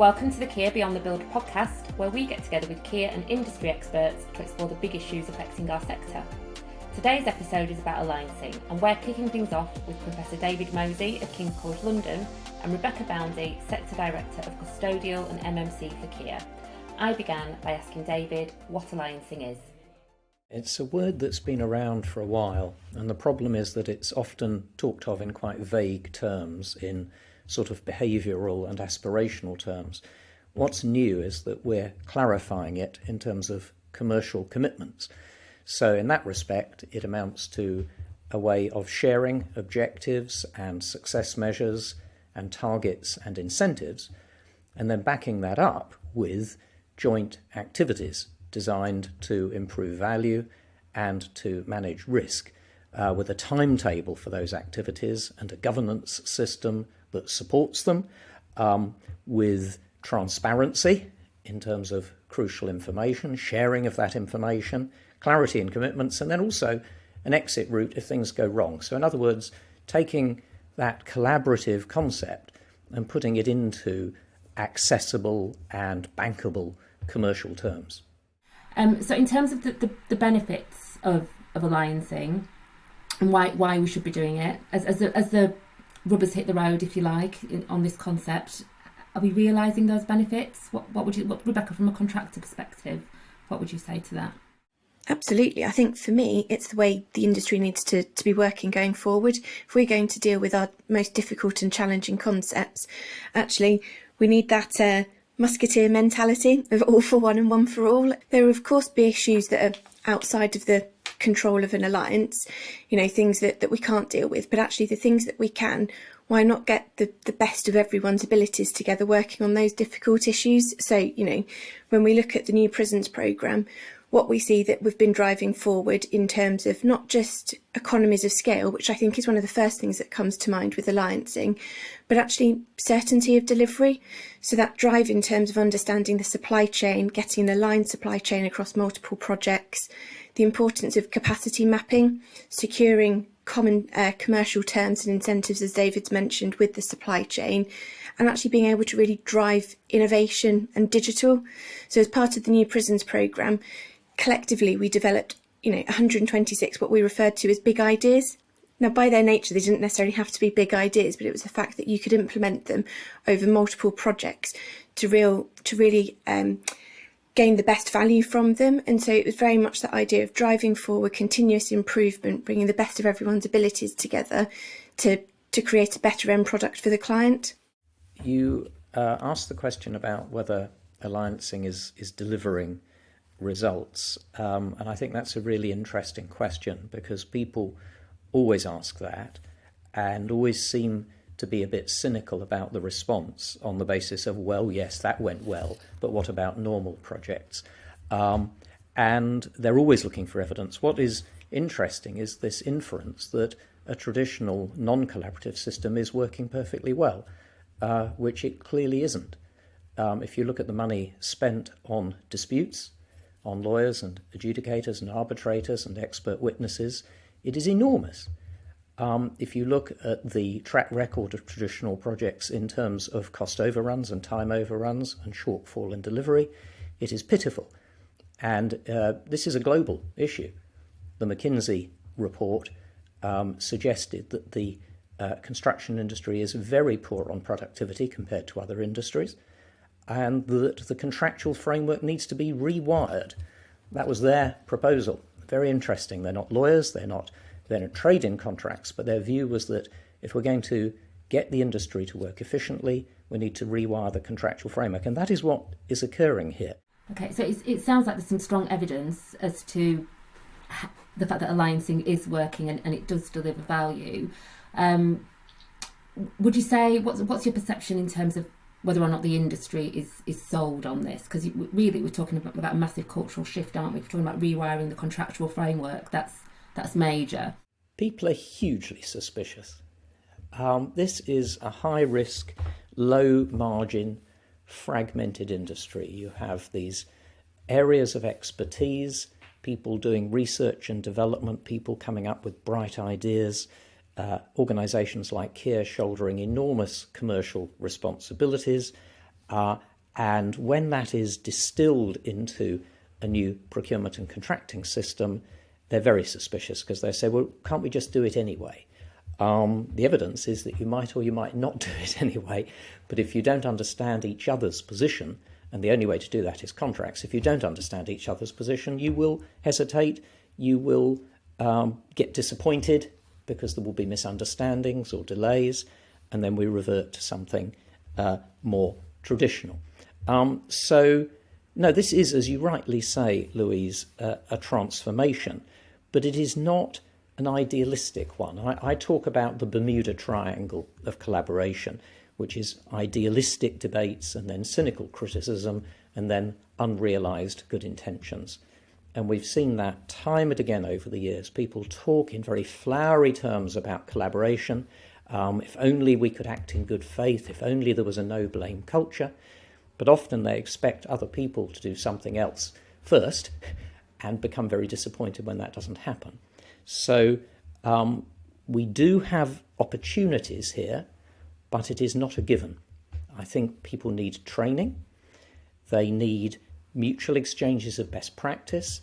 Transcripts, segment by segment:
Welcome to the Kier Beyond the Build podcast, where we get together with Kier and industry experts to explore the big issues affecting our sector. Today's episode is about alliancing, and we're kicking things off with Professor David Mosey of King's College London and Rebecca Boundy, Sector Director of Custodial and MMC for Kier. I began by asking David what alliancing is. It's a word that's been around for a while, and the problem is that it's often talked of in quite vague terms, in sort of behavioural and aspirational terms. What's new is that we're clarifying it in terms of commercial commitments. So in that respect, it amounts to a way of sharing objectives and success measures and targets and incentives, and then backing that up with joint activities designed to improve value and to manage risk, with a timetable for those activities and a governance system that supports them, with transparency in terms of crucial information, sharing of that information, clarity and commitments, and then also an exit route if things go wrong. So in other words, taking that collaborative concept and putting it into accessible and bankable commercial terms. So in terms of the benefits of alliancing and why we should be doing it, as the rubbers hit the road, if you like, on this concept, are we realising those benefits? What would you, Rebecca, from a contractor perspective, what would you say to that? Absolutely. I think for me, it's the way the industry needs to be working going forward. If we're going to deal with our most difficult and challenging concepts, actually, we need that musketeer mentality of all for one and one for all. There will, of course, be issues that are outside of the control of an alliance, things that we can't deal with, but actually the things that we can, why not get the best of everyone's abilities together working on those difficult issues? So, when we look at the new prisons programme, what we see that we've been driving forward in terms of not just economies of scale, which I think is one of the first things that comes to mind with alliancing, but actually certainty of delivery. So that drive in terms of understanding the supply chain, getting an aligned supply chain across multiple projects, the importance of capacity mapping, securing common commercial terms and incentives, as David's mentioned, with the supply chain, and actually being able to really drive innovation and digital. So as part of the new prisons programme, collectively we developed 126 what we referred to as big ideas. Now, by their nature, they didn't necessarily have to be big ideas, but it was the fact that you could implement them over multiple projects to really gain the best value from them. And so it was very much that idea of driving forward, continuous improvement, bringing the best of everyone's abilities together to create a better end product for the client. You asked the question about whether alliancing is delivering results, and I think that's a really interesting question, because people always ask that and always seem to be a bit cynical about the response on the basis of, well, yes, that went well, but what about normal projects? And they're always looking for evidence. What is interesting is this inference that a traditional non-collaborative system is working perfectly well, which it clearly isn't. If you look at the money spent on disputes, on lawyers and adjudicators and arbitrators and expert witnesses, it is enormous. If you look at the track record of traditional projects in terms of cost overruns and time overruns and shortfall in delivery, it is pitiful. And this is a global issue. The McKinsey report suggested that the construction industry is very poor on productivity compared to other industries, and that the contractual framework needs to be rewired. That was their proposal. Very interesting. They're not lawyers, they don't trade in contracts, but their view was that if we're going to get the industry to work efficiently, we need to rewire the contractual framework, and that is what is occurring here. Okay, so it sounds like there's some strong evidence as to the fact that alliancing is working and it does deliver value. Would you say, what's your perception in terms of whether or not the industry is sold on this? Because really we're talking about a massive cultural shift, aren't we? We're talking about rewiring the contractual framework. That's major. People are hugely suspicious. This is a high-risk, low-margin, fragmented industry. You have these areas of expertise, people doing research and development, people coming up with bright ideas, organisations like Kier shouldering enormous commercial responsibilities, And when that is distilled into a new procurement and contracting system, they're very suspicious because they say, well, can't we just do it anyway? The evidence is that you might or you might not do it anyway, but if you don't understand each other's position, and the only way to do that is contracts, if you don't understand each other's position, you will hesitate, you will get disappointed because there will be misunderstandings or delays, and then we revert to something more traditional. So, no, this is, as you rightly say, Louise, a transformation, but it is not an idealistic one. I talk about the Bermuda Triangle of collaboration, which is idealistic debates and then cynical criticism and then unrealised good intentions. And we've seen that time and again over the years. People talk in very flowery terms about collaboration. If only we could act in good faith, if only there was a no-blame culture. But often they expect other people to do something else first and become very disappointed when that doesn't happen. So we do have opportunities here, but it is not a given. I think people need training. They need mutual exchanges of best practice.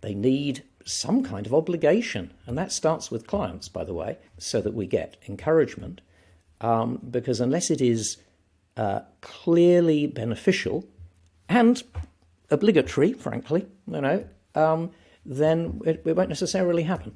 They need some kind of obligation, and that starts with clients, by the way, so that we get encouragement, because unless it is clearly beneficial and obligatory, frankly, then it won't necessarily happen.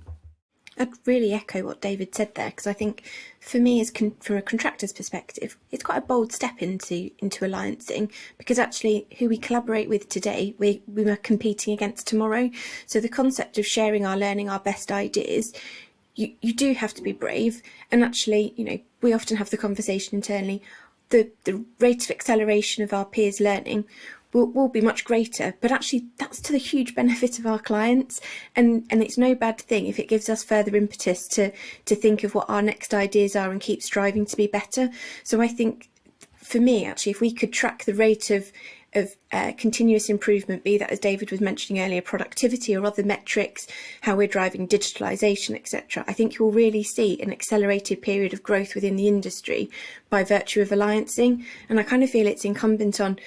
I'd really echo what David said there, because I think for me, from a contractor's perspective, it's quite a bold step into alliancing, because actually who we collaborate with today, we are competing against tomorrow. So the concept of sharing our learning, our best ideas, you do have to be brave. And actually, we often have the conversation internally, the rate of acceleration of our peers' learning will be much greater, but actually that's to the huge benefit of our clients, and it's no bad thing if it gives us further impetus to think of what our next ideas are and keep striving to be better. So I think for me, actually, if we could track the rate of continuous improvement, be that, as David was mentioning earlier, productivity or other metrics, how we're driving digitalisation, etc., I think you'll really see an accelerated period of growth within the industry by virtue of alliancing. And I kind of feel it's incumbent on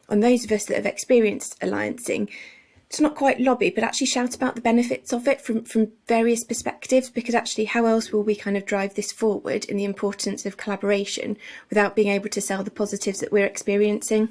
those of us that have experienced alliancing to not quite lobby, but actually shout about the benefits of it from various perspectives, because actually how else will we kind of drive this forward in the importance of collaboration without being able to sell the positives that we're experiencing?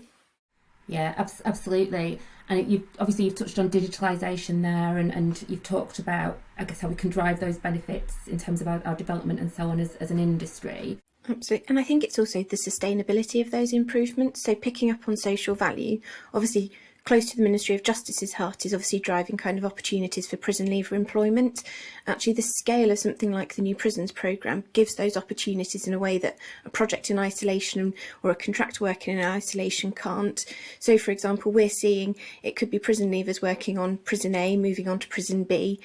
Yeah, absolutely. And you've touched on digitalisation there, and you've talked about, I guess, how we can drive those benefits in terms of our development and so on as an industry. Absolutely. And I think it's also the sustainability of those improvements. So picking up on social value, obviously close to the Ministry of Justice's heart is obviously driving kind of opportunities for prison leaver employment. Actually, the scale of something like the New Prisons programme gives those opportunities in a way that a project in isolation or a contract working in isolation can't. So, for example, we're seeing it could be prison leavers working on Prison A, moving on to Prison B.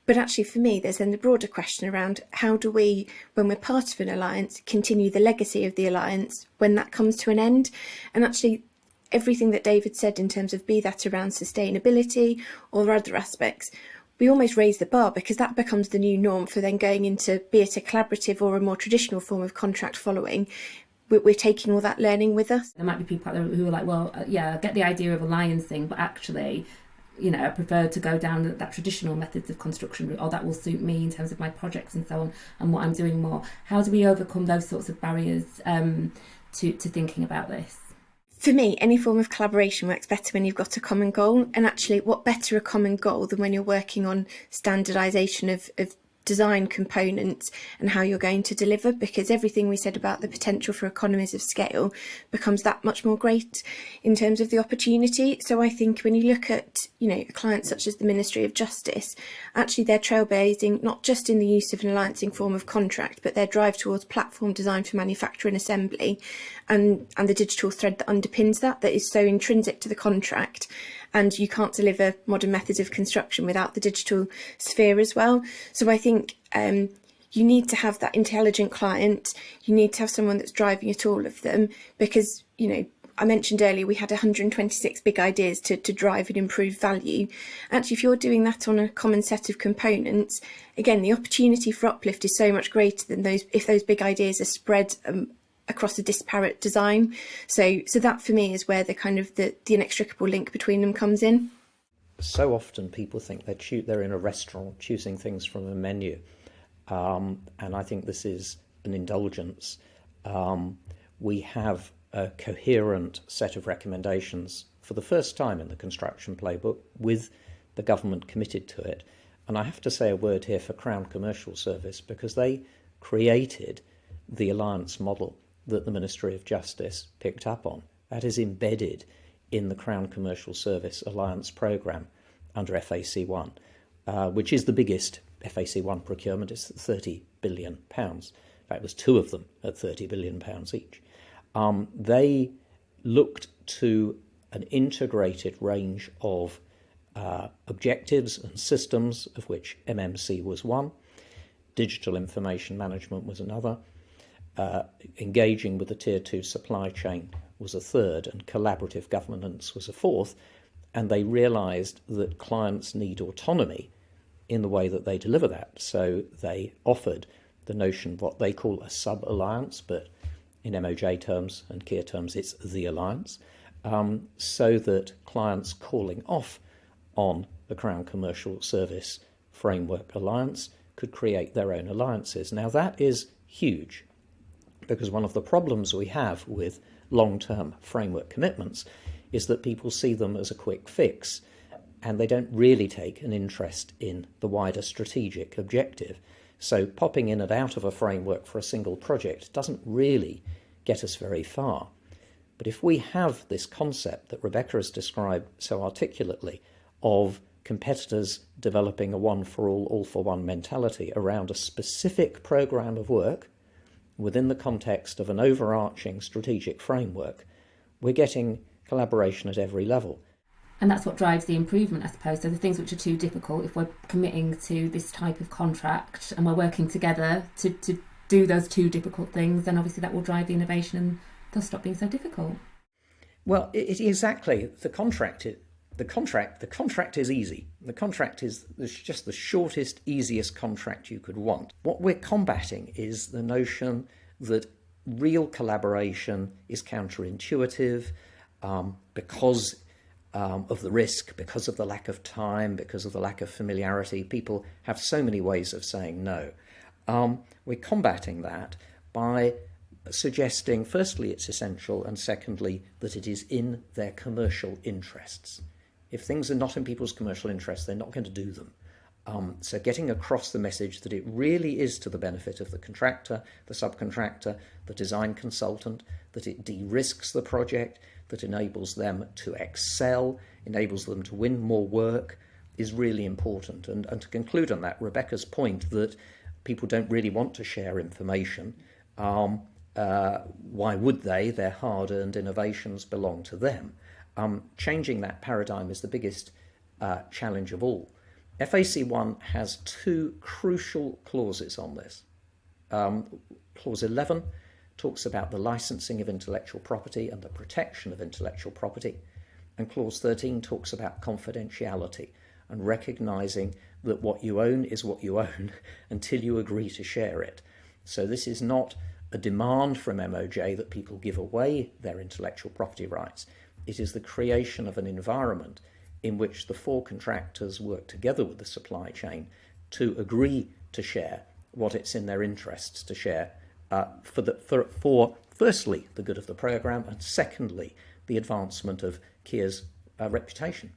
But actually, for me, there's then the broader question around how do we, when we're part of an alliance, continue the legacy of the alliance when that comes to an end? And actually, everything that David said in terms of be that around sustainability or other aspects, we almost raise the bar, because that becomes the new norm for then going into, be it a collaborative or a more traditional form of contract following. We're taking all that learning with us. There might be people out there who are like, well, yeah, I get the idea of alliancing, but actually, I prefer to go down that traditional methods of construction route, or that will suit me in terms of my projects and so on, and what I'm doing more. How do we overcome those sorts of barriers to thinking about this? For me, any form of collaboration works better when you've got a common goal. And actually, what better a common goal than when you're working on standardisation of design components and how you're going to deliver, because everything we said about the potential for economies of scale becomes that much more great in terms of the opportunity. So I think when you look at, a client such as the Ministry of Justice, actually they're trailblazing not just in the use of an alliancing form of contract, but their drive towards platform design for manufacture and assembly, and the digital thread that underpins that is so intrinsic to the contract. And you can't deliver modern methods of construction without the digital sphere as well. So I think you need to have that intelligent client. You need to have someone that's driving at all of them, because, I mentioned earlier we had 126 big ideas to drive and improve value. Actually, if you're doing that on a common set of components, again, the opportunity for uplift is so much greater than if those big ideas are spread across a disparate design. So that for me is where the kind of the inextricable link between them comes in. So often people think they're in a restaurant choosing things from a menu, and I think this is an indulgence. We have a coherent set of recommendations for the first time in the construction playbook, with the government committed to it. And I have to say a word here for Crown Commercial Service, because they created the alliance model that the Ministry of Justice picked up on. That is embedded in the Crown Commercial Service Alliance Programme under FAC1, which is the biggest FAC1 procurement. It's £30 billion. In fact, there's two of them at £30 billion each. They looked to an integrated range of objectives and systems, of which MMC was one, digital information management was another, engaging with the Tier 2 supply chain was a third, and collaborative governance was a fourth. And they realised that clients need autonomy in the way that they deliver that. So they offered the notion of what they call a sub-alliance, but in MOJ terms and Kier terms, it's the alliance, so that clients calling off on the Crown Commercial Service Framework Alliance could create their own alliances. Now that is huge, because one of the problems we have with long-term framework commitments is that people see them as a quick fix, and they don't really take an interest in the wider strategic objective. So popping in and out of a framework for a single project doesn't really get us very far. But if we have this concept that Rebecca has described so articulately of competitors developing a one-for-all, all-for-one mentality around a specific programme of work within the context of an overarching strategic framework, we're getting collaboration at every level. And that's what drives the improvement, I suppose. So the things which are too difficult, if we're committing to this type of contract and we're working together to do those two difficult things, then obviously that will drive the innovation and they'll stop being so difficult. Well, exactly. The contract is easy. The contract is just the shortest, easiest contract you could want. What we're combating is the notion that real collaboration is counterintuitive, because of the risk, because of the lack of time, because of the lack of familiarity. People have so many ways of saying no. We're combating that by suggesting, firstly, it's essential, and secondly, that it is in their commercial interests. If things are not in people's commercial interests, they're not going to do them. So getting across the message that it really is to the benefit of the contractor, the subcontractor, the design consultant, that it de-risks the project, that enables them to excel, enables them to win more work, is really important. And to conclude on that, Rebecca's point that people don't really want to share information, why would they? Their hard-earned innovations belong to them. Changing that paradigm is the biggest challenge of all. FAC1 has two crucial clauses on this. Clause 11 talks about the licensing of intellectual property and the protection of intellectual property, and Clause 13 talks about confidentiality and recognising that what you own is what you own until you agree to share it. So this is not a demand from MOJ that people give away their intellectual property rights. It is the creation of an environment in which the four contractors work together with the supply chain to agree to share what it's in their interests to share for firstly the good of the programme, and secondly the advancement of Kier's reputation.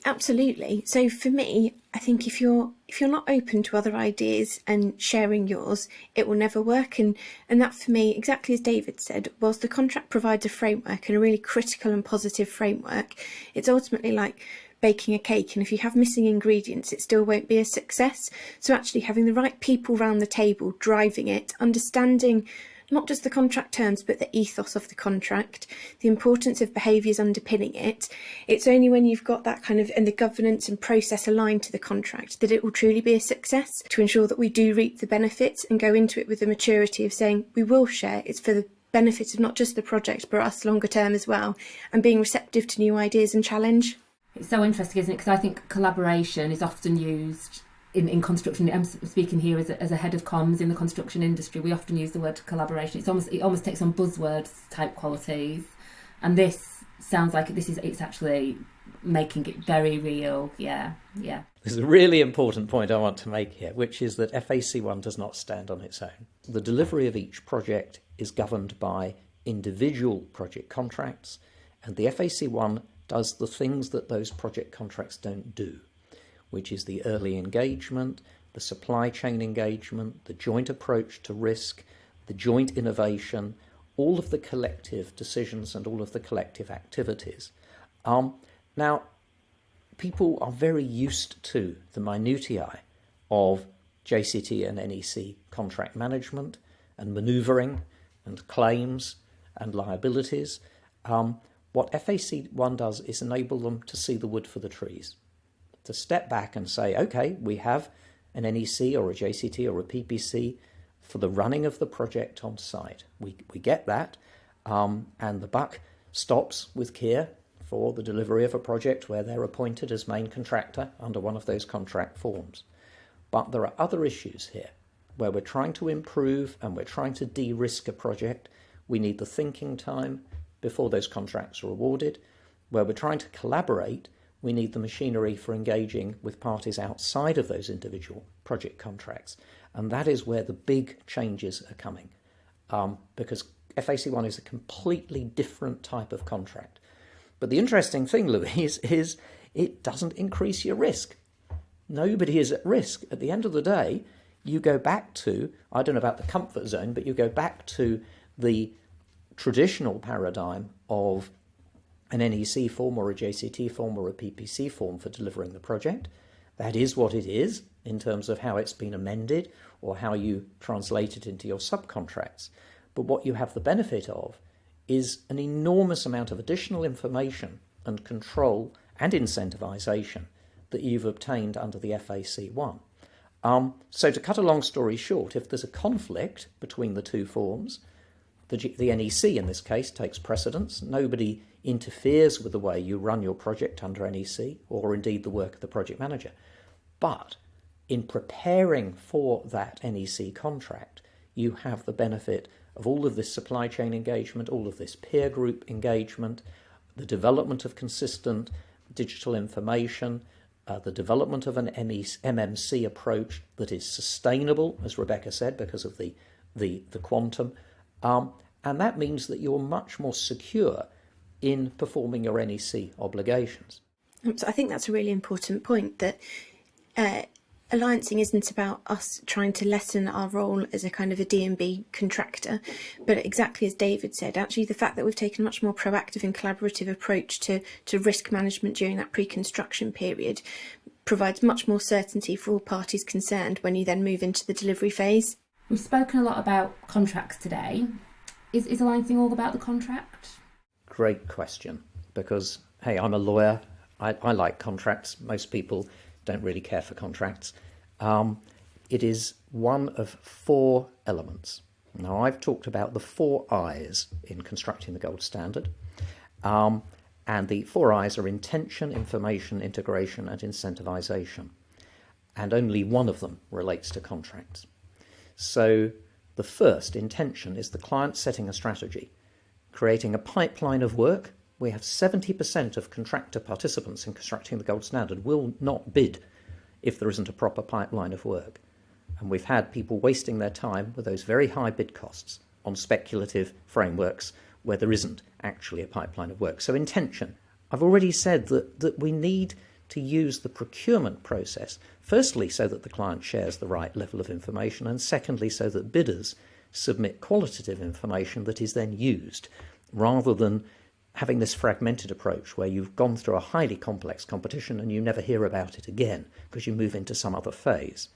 Absolutely. So for me, I think if you're not open to other ideas and sharing yours, it will never work. And that for me, exactly as David said, whilst the contract provides a framework and a really critical and positive framework, it's ultimately like baking a cake, and if you have missing ingredients, it still won't be a success. So actually having the right people around the table driving it, understanding not just the contract terms, but the ethos of the contract, the importance of behaviours underpinning it. It's only when you've got that kind of, and the governance and process aligned to the contract, that it will truly be a success, to ensure that we do reap the benefits and go into it with the maturity of saying we will share. It's for the benefit of not just the project, but us longer term as well, and being receptive to new ideas and challenge. It's so interesting, isn't it? Because I think collaboration is often used in construction, I'm speaking here as a head of comms in the construction industry, we often use the word collaboration. It almost takes on buzzwords type qualities, and this sounds like it's actually making it very real. Yeah. There's a really important point I want to make here, which is that FAC1 does not stand on its own. The delivery of each project is governed by individual project contracts, and the FAC1 does the things that those project contracts don't do, which is the early engagement, the supply chain engagement, the joint approach to risk, the joint innovation, all of the collective decisions and all of the collective activities. Now, people are very used to the minutiae of JCT and NEC contract management and manoeuvring and claims and liabilities. What FAC1 does is enable them to see the wood for the trees, to step back and say, okay, we have an NEC or a JCT or a PPC for the running of the project on site. We get that, and the buck stops with Kier for the delivery of a project where they're appointed as main contractor under one of those contract forms. But there are other issues here where we're trying to improve and we're trying to de-risk a project. We need the thinking time before those contracts are awarded. Where we're trying to collaborate, we need the machinery for engaging with parties outside of those individual project contracts. And that is where the big changes are coming, because FAC1 is a completely different type of contract. But the interesting thing, Louise, is it doesn't increase your risk. Nobody is at risk. At the end of the day, you go back to, I don't know about the comfort zone, but you go back to the traditional paradigm of an NEC form or a JCT form or a PPC form for delivering the project. That is what it is in terms of how it's been amended or how you translate it into your subcontracts. But what you have the benefit of is an enormous amount of additional information and control and incentivization that you've obtained under the FAC1. So to cut a long story short, if there's a conflict between the two forms, the NEC in this case takes precedence. Nobody interferes with the way you run your project under NEC or indeed the work of the project manager. But in preparing for that NEC contract, you have the benefit of all of this supply chain engagement, all of this peer group engagement, the development of consistent digital information, the development of an MMC approach that is sustainable, as Rebecca said, because of the quantum. And that means that you're much more secure in performing your NEC obligations. So I think that's a really important point, that alliancing isn't about us trying to lessen our role as a kind of a D&B contractor, but exactly as David said, actually the fact that we've taken a much more proactive and collaborative approach to risk management during that pre-construction period provides much more certainty for all parties concerned when you then move into the delivery phase. We've spoken a lot about contracts today. Is alliancing all about the contract? Great question, because, hey, I'm a lawyer. I like contracts. Most people don't really care for contracts. It is one of 4 elements. Now, I've talked about the 4 I's in constructing the gold standard. And the 4 I's are intention, information, integration, and incentivization. And only one of them relates to contracts. So the first, intention, is the client setting a strategy, creating a pipeline of work. We have 70% of contractor participants in constructing the gold standard will not bid if there isn't a proper pipeline of work. And we've had people wasting their time with those very high bid costs on speculative frameworks where there isn't actually a pipeline of work. So intention. I've already said that we need to use the procurement process, firstly so that the client shares the right level of information, and secondly so that bidders submit qualitative information that is then used, rather than having this fragmented approach where you've gone through a highly complex competition and you never hear about it again because you move into some other phase.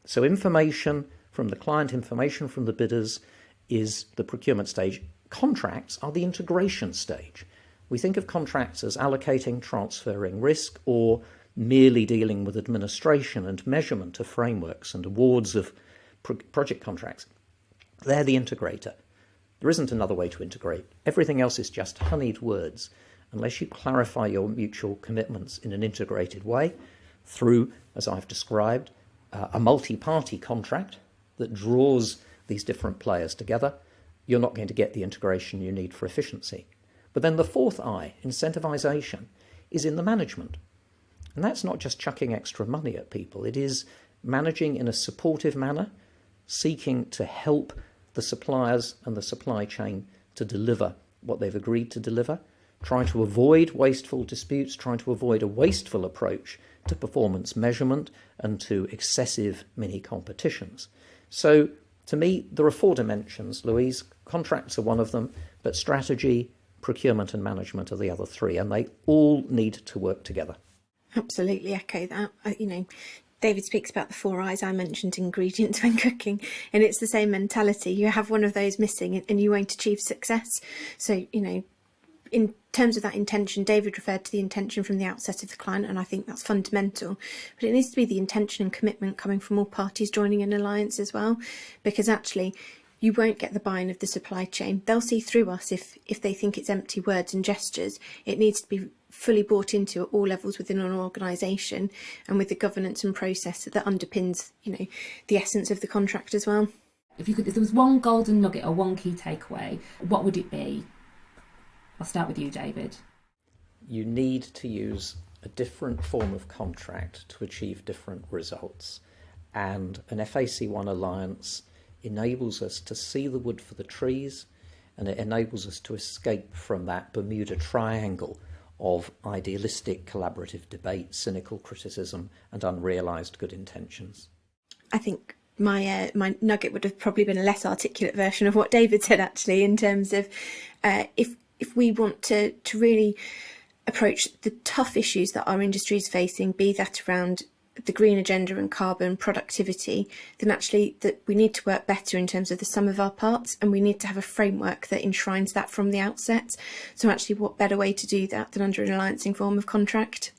So information from the client, information from the bidders is the procurement stage. Contracts are the integration stage. We think of contracts as allocating, transferring risk, or merely dealing with administration and measurement of frameworks and awards of project contracts. They're the integrator. There isn't another way to integrate. Everything else is just honeyed words. Unless you clarify your mutual commitments in an integrated way through, as I've described, a multi-party contract that draws these different players together, you're not going to get the integration you need for efficiency. But then the fourth I, incentivisation, is in the management. And that's not just chucking extra money at people, it is managing in a supportive manner, seeking to help the suppliers and the supply chain to deliver what they've agreed to deliver, trying to avoid wasteful disputes, trying to avoid a wasteful approach to performance measurement and to excessive mini competitions. So to me, there are four dimensions, Louise. Contracts are one of them, but strategy, procurement and management are the other three, and they all need to work together. Absolutely echo that. David speaks about the four I's. I mentioned ingredients when cooking, and it's the same mentality. You have one of those missing and you won't achieve success. So, in terms of that intention, David referred to the intention from the outset of the client, and I think that's fundamental. But it needs to be the intention and commitment coming from all parties joining an alliance as well, because actually you won't get the buy-in of the supply chain. They'll see through us if they think it's empty words and gestures. It needs to be fully bought into at all levels within an organisation, and with the governance and process that underpins, the essence of the contract as well. If there was one golden nugget or one key takeaway, what would it be? I'll start with you, David. You need to use a different form of contract to achieve different results. And an FAC1 alliance enables us to see the wood for the trees, and it enables us to escape from that Bermuda Triangle of idealistic collaborative debate, cynical criticism, and unrealised good intentions. I think my nugget would have probably been a less articulate version of what David said, actually, in terms of if we want to really approach the tough issues that our industry is facing, be that around the green agenda and carbon productivity, then actually that we need to work better in terms of the sum of our parts, and we need to have a framework that enshrines that from the outset. So actually, what better way to do that than under an alliancing form of contract?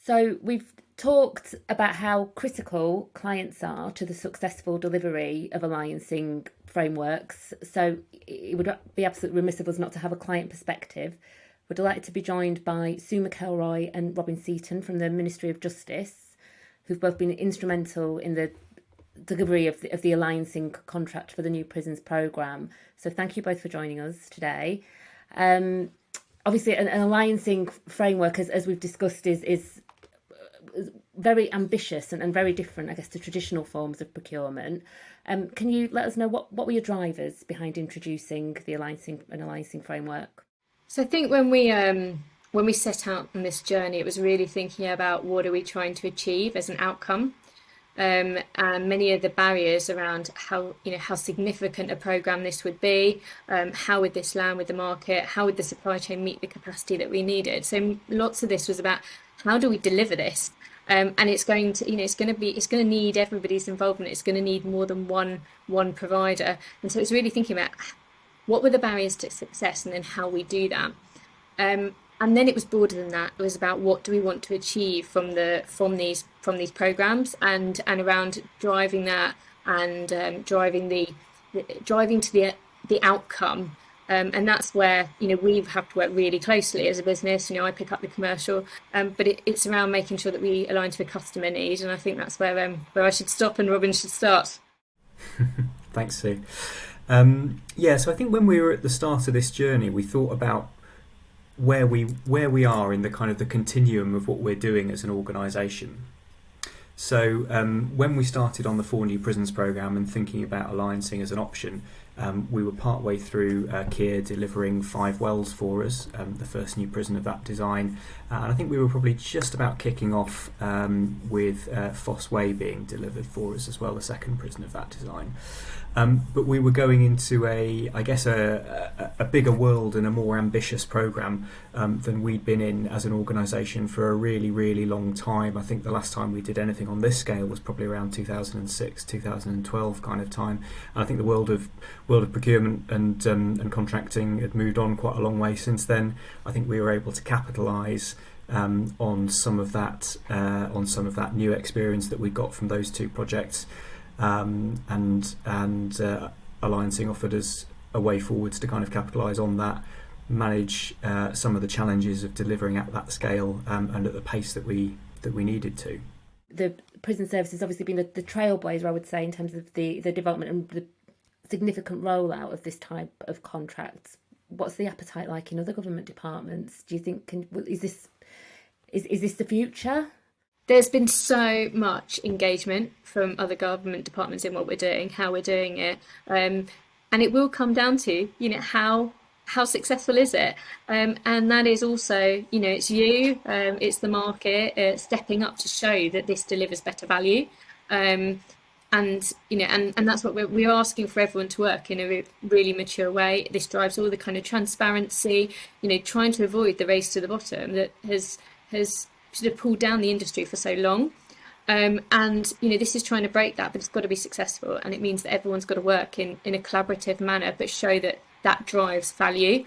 So we've talked about how critical clients are to the successful delivery of alliancing frameworks. So it would be absolutely remiss of us not to have a client perspective. We're delighted to be joined by Sue McElroy and Robin Seaton from the Ministry of Justice, who've both been instrumental in the delivery of the alliancing contract for the new prisons programme. So thank you both for joining us today. Obviously, an alliancing framework, as we've discussed, is very ambitious and very different, I guess, to traditional forms of procurement. Can you let us know what were your drivers behind introducing an alliancing framework? So I think when we set out on this journey, it was really thinking about what are we trying to achieve as an outcome, and many of the barriers around how significant a programme this would be, how would this land with the market, how would the supply chain meet the capacity that we needed. So lots of this was about how do we deliver this, and it's going to need everybody's involvement. It's going to need more than one provider, and so it's really thinking about what were the barriers to success and then how we do that. And then it was broader than that. It was about what do we want to achieve from these programs, and around driving that, and driving to the outcome. And that's where we have to work really closely as a business. I pick up the commercial, but it's around making sure that we align to the customer need. And I think that's where I should stop and Robin should start. Thanks, Sue. So I think when we were at the start of this journey, we thought about where we are in the kind of the continuum of what we're doing as an organisation. So when we started on the 4 New Prisons programme and thinking about alliancing as an option, we were partway through Kier delivering 5 wells for us, the first new prison of that design, and I think we were probably just about kicking off with Foss Way being delivered for us as well, the second prison of that design. But we were going into a bigger world and a more ambitious programme than we'd been in as an organisation for a really, really long time. I think the last time we did anything on this scale was probably around 2006, 2012 kind of time. And I think the world of procurement and contracting had moved on quite a long way since then. I think we were able to capitalise on some of that new experience that we got from those 2 projects. And alliancing offered us a way forwards to kind of capitalise on that, manage some of the challenges of delivering at that scale and at the pace that we needed to. The prison service has obviously been the trailblazer, I would say, in terms of the development and the significant rollout of this type of contracts. What's the appetite like in other government departments? Do you think is this the future? There's been so much engagement from other government departments in what we're doing, how we're doing it, and it will come down to, how successful is it, and that is also, it's it's the market stepping up to show that this delivers better value, and that's what we're asking for everyone to work in a really mature way. This drives all the kind of transparency, trying to avoid the race to the bottom that has sort of pulled down the industry for so long. This is trying to break that, but it's got to be successful, and it means that everyone's got to work in a collaborative manner, but show that drives value.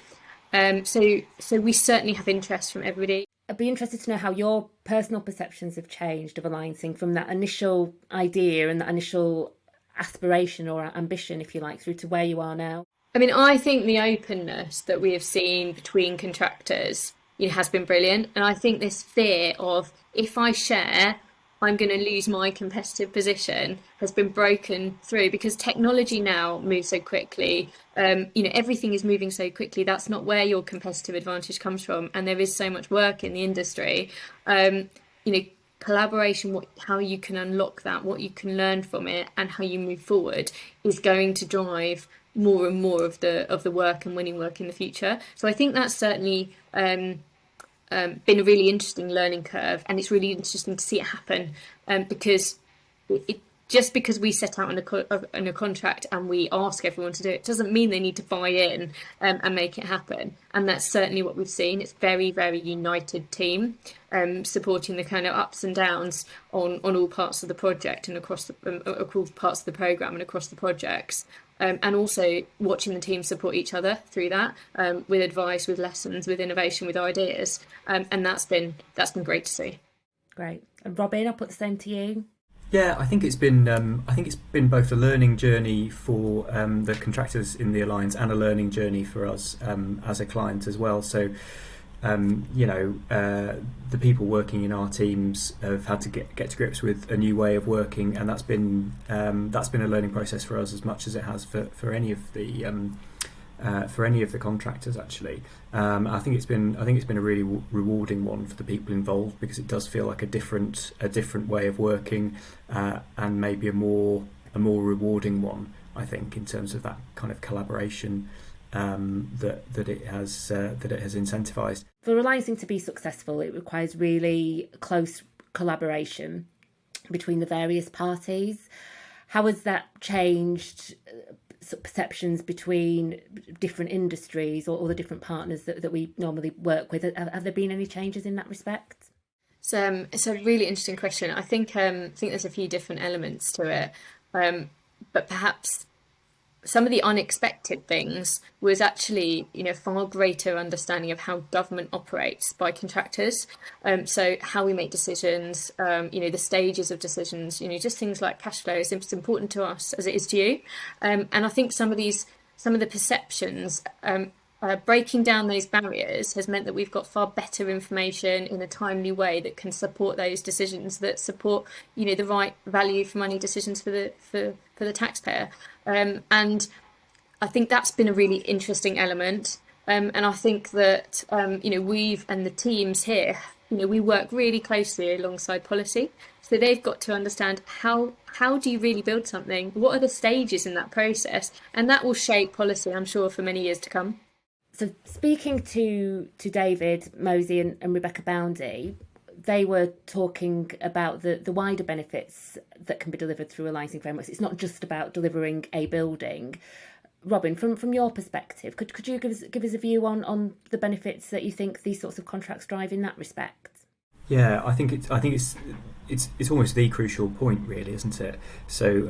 So we certainly have interest from everybody. I'd be interested to know how your personal perceptions have changed of alliancing from that initial idea and that initial aspiration or ambition, if you like, through to where you are now. I mean, I think the openness that we have seen between contractors, has been brilliant. And I think this fear of, if I share, I'm going to lose my competitive position, has been broken through, because technology now moves so quickly. Everything is moving so quickly. That's not where your competitive advantage comes from. And there is so much work in the industry. Collaboration, how you can unlock that, what you can learn from it, and how you move forward is going to drive more and more of the work and winning work in the future. So I think that's certainly been a really interesting learning curve, and it's really interesting to see it happen, because just because we set out in a contract and we ask everyone to do it doesn't mean they need to buy in and make it happen. And that's certainly what we've seen. It's very, very united team, supporting the kind of ups and downs on all parts of the project and across parts of the programme and across the projects. And also watching the team support each other through that, with advice, with lessons, with innovation, with ideas, and that's been great to see. Great. And Robin, I'll put the same to you. Yeah, I think it's been both a learning journey for the contractors in the Alliance and a learning journey for us as a client as well. So, the people working in our teams have had to get to grips with a new way of working, and that's been a learning process for us as much as it has for any of the contractors, actually. I think it's been a really rewarding one for the people involved, because it does feel like a different way of working, and maybe a more rewarding one, I think, in terms of that kind of collaboration that it has incentivized. For alliancing to be successful, it requires really close collaboration between the various parties. How has that changed perceptions between different industries or the different partners that we normally work with? Have there been any changes in that respect? So it's a really interesting question. I think there's a few different elements to it, but perhaps some of the unexpected things was actually, far greater understanding of how government operates by contractors. So how we make decisions, the stages of decisions, just things like cash flow is as important to us as it is to you. And I think some of the perceptions, breaking down those barriers has meant that we've got far better information in a timely way that can support those decisions, that support, the right value for money decisions for the taxpayer. And I think that's been a really interesting element. And I think that, we've, and the teams here, we work really closely alongside policy. So they've got to understand how do you really build something? What are the stages in that process? And that will shape policy, I'm sure, for many years to come. So speaking to David Mosey and Rebecca Boundy, they were talking about the wider benefits that can be delivered through alliancing frameworks. It's not just about delivering a building. Robin, from your perspective, could you give us a view on the benefits that you think these sorts of contracts drive in that respect? Yeah, I think it's almost the crucial point, really, isn't it? So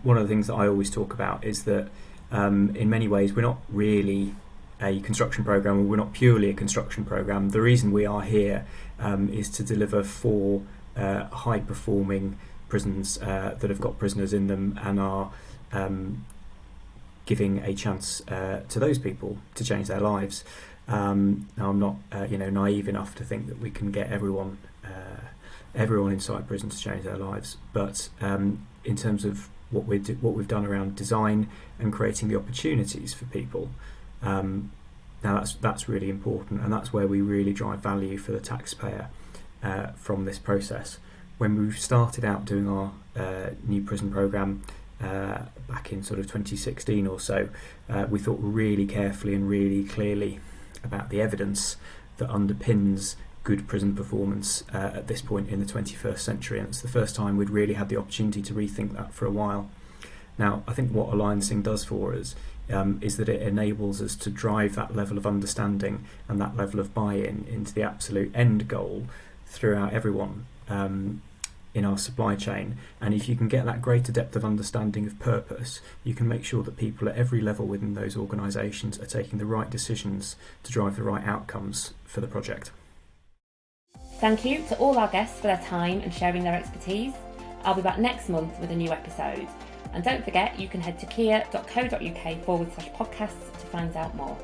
one of the things that I always talk about is that in many ways we're not really a construction programme, or we're not purely a construction programme. The reason we are here is to deliver for high-performing prisons that have got prisoners in them and are giving a chance to those people to change their lives. Now, I'm not naive enough to think that we can get everyone everyone inside prison to change their lives. But in terms of what we've done around design and creating the opportunities for people, now that's really important, and that's where we really drive value for the taxpayer from this process. When we started out doing our new prison programme back in sort of 2016 or so, we thought really carefully and really clearly about the evidence that underpins good prison performance at this point in the 21st century, and it's the first time we'd really had the opportunity to rethink that for a while. Now, I think what alliancing does for us is that it enables us to drive that level of understanding and that level of buy-in into the absolute end goal throughout everyone in our supply chain. And if you can get that greater depth of understanding of purpose, you can make sure that people at every level within those organisations are taking the right decisions to drive the right outcomes for the project. Thank you to all our guests for their time and sharing their expertise. I'll be back next month with a new episode. And don't forget, you can head to kier.co.uk/podcasts to find out more.